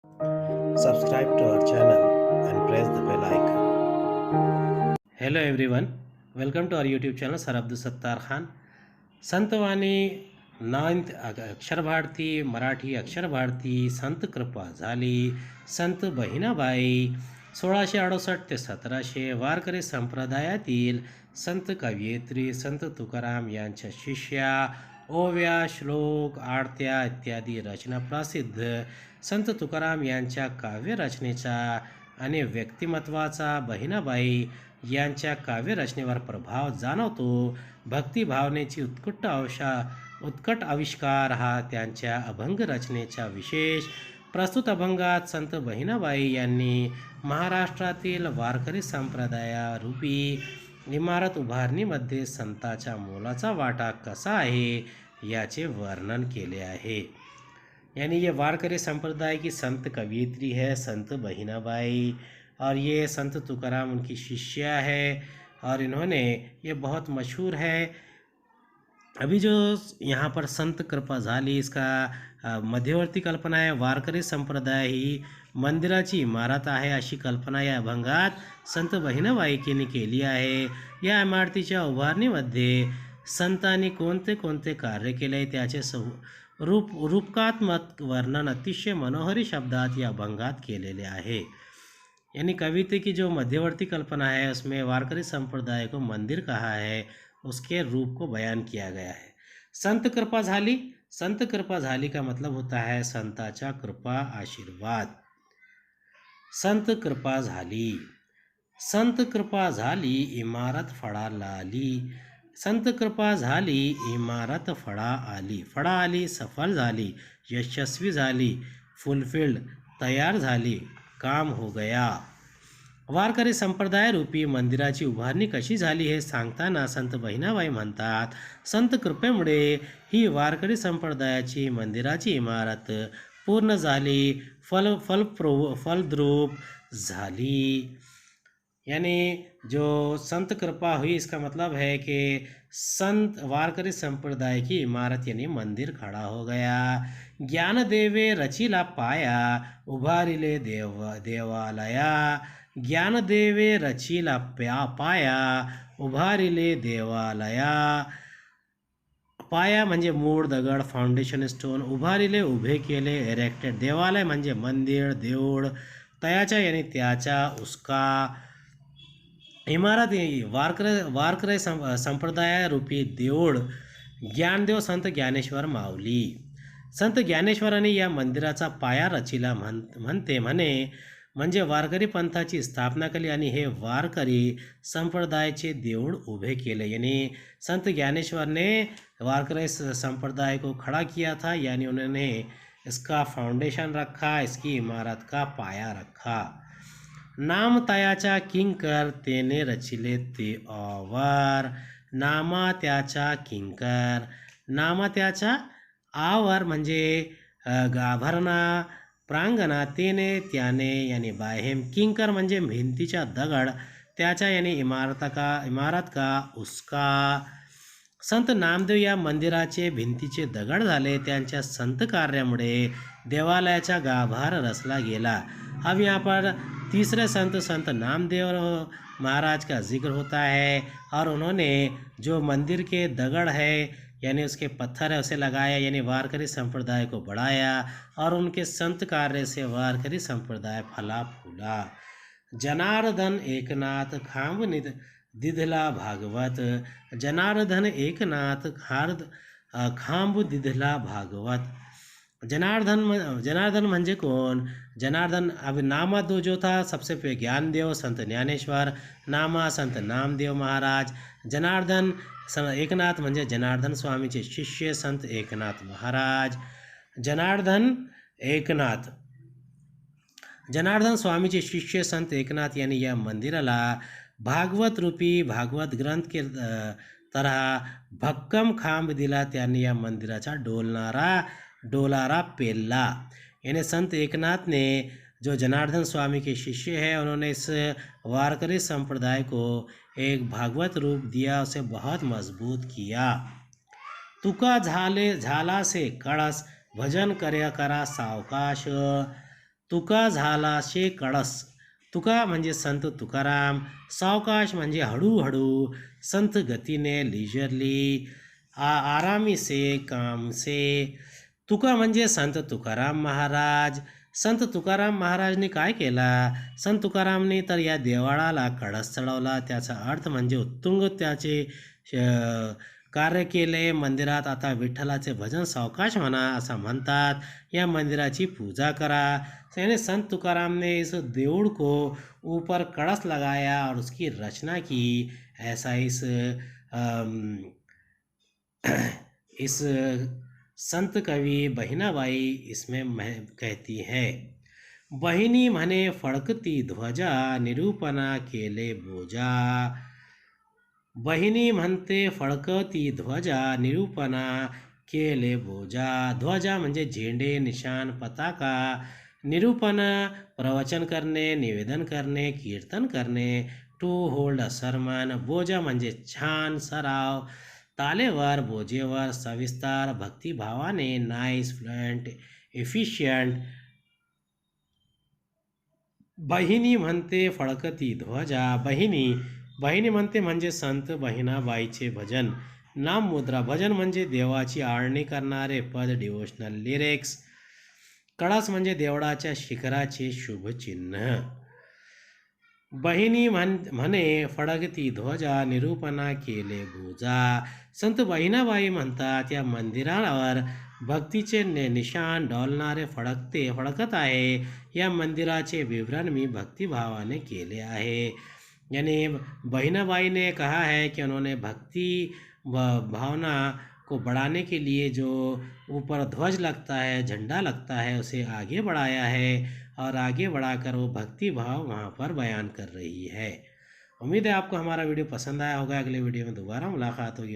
Subscribe to our channel and press the bell icon. Hello everyone, welcome to our YouTube channel Sir Abdul Sattar Khan. संतवाणी नाथ अक्षर भारती मराठी अक्षर भारती संत कृपा झाली संत बहिणाबाई 1668 ते 1700 वारकरी संप्रदायातील संत कवयित्री संत तुकाराम यांच्या शिष्या ओव्या श्लोक आरत्या इत्यादी रचना प्रसिद्ध संत तुकाराम यांच्या काव्यरचनेचा आणि व्यक्तिमत्वाचा बहिणाबाई यांच्या काव्यरचनेवर प्रभाव जाणवतो. भक्तिभावनेची उत्कट आविष्कार हा त्यांच्या अभंग रचनेचा विशेष. प्रस्तुत अभंगात संत बहिणाबाई यांनी महाराष्ट्रातील वारकरी संप्रदायारूपी इमारत उभारणीमध्ये संतांचा मोलाचा वाटा कसा आहे याचे वर्णन केले आहे. यानी ये वारकरी संप्रदाय की संत कवयित्री है संत बहिणाबाई, और ये संत तुकाराम उनकी शिष्या है और इन्होंने ये बहुत मशहूर है. अभी जो यहाँ पर संत कृपा झाली इसका मध्यवर्ती कल्पना आहे. वारकरी संप्रदाय ही मंदिराची इमारत आहे अशी कल्पना या अभंगात संत बहिणाबाईंनी केली आहे. या इमारतीच्या उभारणीमध्ये संतांनी कोणते कोणते कार्य केले त्याचे रूपकात्मक वर्णन अतिशय मनोहरी शब्दात या अभंगात केलेले आहे. यानी कविता की जो मध्यवर्ती कल्पना है उसमें वारकरी संप्रदाय को मंदिर कहा है, उसके रूप को बयान किया गया है. संत कृपा झाली, संत कृपा झाली का मतलब होता है संताचा कृपा आशीर्वाद. संत कृपा झाली, संत कृपा झाली इमारत फळा लाली. संत कृपा झाली इमारत फळा आली. फळा आली सफल झाली, यशस्वी झाली, फुलफिल्ड तयार झाली, काम हो गया. वारकरी संप्रदाय रूपी मंदिराची उभारणी कशी झाली हे सांगताना संत बहिणाबाई म्हणतात, संत कृपेमुळे ही वारकरी संप्रदायाची मंदिराची इमारत पूर्ण झाली, फलद्रूप झाली. यानी जो संत कृपा हुई इसका मतलब है कि संत वारकरी संप्रदाय की इमारत यानी मंदिर खड़ा हो गया. ज्ञान देवे रचिला पाया उभारिले देवालया. ज्ञान देवे रचिला पाया उभारिले देवालया. पाया म्हणजे मूळ दगड, फाउंडेशन स्टोन. उभारिले उभे केले, एरेक्टेड. देवालय म्हणजे मंदिर, देऊळ. तयाचा यानी त्याचा, उसका. इमारत वारकरी संप्रदाय रूपी देऊळ ज्ञानदेव संत ज्ञानेश्वर माऊली. संत ज्ञानेश्वरांनी या मंदिराचा पाया रचिला म्हणते म्हणे, म्हणजे वारकरी पंथाची स्थापना केली आणि हे वारकरी संप्रदायाचे देऊळ उभे केले. यानी संत ज्ञानेश्वर ने वारकरी संप्रदाय को खड़ा किया था, यानी उन्होंने इसका फाउंडेशन रखा, इसकी इमारत का पाया रखा. नाम तयाचा किंकर तेने रचिले ते आवर. नामा त्याचा किंकर. नामा त्याचा आवर म्हणजे गाभरणा, प्रांगणा. तेने त्याने यानी बाहेम. किंकर म्हणजे भिंतीचा दगड. त्याचा यानी इमारत का उसका. संत नामदेव या मंदिराचे भिंतीचे दगड झाले. त्यांच्या संत कार्यामुळे देवालयाचा गाभार रचला गेला. अब यहाँ पर तीसरे संत नामदेव महाराज का जिक्र होता है, और उन्होंने जो मंदिर के दगड़ है यानी उसके पत्थर है उसे लगाया, यानी वारकरी संप्रदाय को बढ़ाया, और उनके संत कार्य से वारकरी संप्रदाय फला फूला. जनार्दन एकनाथ खांब दिधला भागवत. जनार्दन एकनाथ खांब दिधला भागवत. जनार्दन म्हणजे कोण? जनार्दन अब नामा दो जो था सबसे पहले ज्ञानदेव संत ज्ञानेश्वर, नामा संत नामदेव महाराज. जनार्दन एकनाथ म्हणजे जनार्दन स्वामीचे शिष्य संत एकनाथ महाराज. जनार्दन स्वामीचे शिष्य संत एकनाथ यांनी या मंदिराला भागवत रूपी भागवत ग्रंथ के तरह भक्कम खांब दिला. त्यांनी या मंदिराचा डोलारा पेल्ला. यानी संत एकनाथ ने जो जनार्दन स्वामी के शिष्य है उन्होंने इस वारकरी संप्रदाय को एक भागवत रूप दिया, उसे बहुत मजबूत किया. तुका झाला से कळस भजन करा सावकाश. तुका झालाशे कळस. तुका म्हणजे संत तुकाराम, सावकाश म्हणजे हळूहळू, संथ गतीने, लिजरली, आरामी से, काम से. तुका म्हणजे संत तुकाराम महाराज. संत तुकाराम महाराजने काय केला? संत तुकारामने तर या देवाळाला कळस चढवला. त्याचा अर्थ म्हणजे उत्तुंग त्याचे कार्य केले. मंदिरात आता विठ्ठलाचे भजन सावकाश म्हणा असं म्हणतात. या मंदिराची पूजा करा. यानी संत तुकाराम ने इस देउड़ को ऊपर कलश लगाया और उसकी रचना की. ऐसा इस संत कवि बहिणाबाई इसमें कहती है. बहिणी म्हणे फडकती ध्वजा, निरूपणा केले बोजा. बहिणी म्हणते फडकती ध्वजा, निरूपणा केले बोजा. ध्वजा म्हणजे झेंडे, निशाण, पताका. निरूपण प्रवचन करणे, निवेदन करणे, कीर्तन करणे. To hold a sermon. बोजा म्हणजे छान, सराव, तालेवर, बोजेवर, सविस्तर, भक्तिभावाने, नाईस, फ्लुएंट, एफिशियंट. बहिणी म्हणते फडकती ध्वजा. बहिणी म्हणते म्हणजे संत बहिणाबाईचे भजन. नाममुद्रा. भजन म्हणजे देवाची आळणी करणारे पद, डिवोशनल लिरिक्स. कळस म्हणजे देवळाच्या शिखराचे शुभचिन्ह. बहिणी म्हणे फडकती ध्वजा, निरूपणा केले बोजा. संत बहिणाबाई म्हणतात या मंदिरावर भक्तीचे निशाण डोलणारे फडकत आहे. या मंदिराचे विवरण मी भक्तिभावाने केले आहे. यानी बहिणाबाई ने कहा है कि उन्होंने भक्ति भावना को बढ़ाने के लिए जो ऊपर ध्वज लगता है, झंडा लगता है, उसे आगे बढ़ाया है और आगे बढ़ाकर वो भक्ति भाव वहाँ पर बयान कर रही है. उम्मीद है आपको हमारा वीडियो पसंद आया होगा. अगले वीडियो में दोबारा मुलाकात होगी.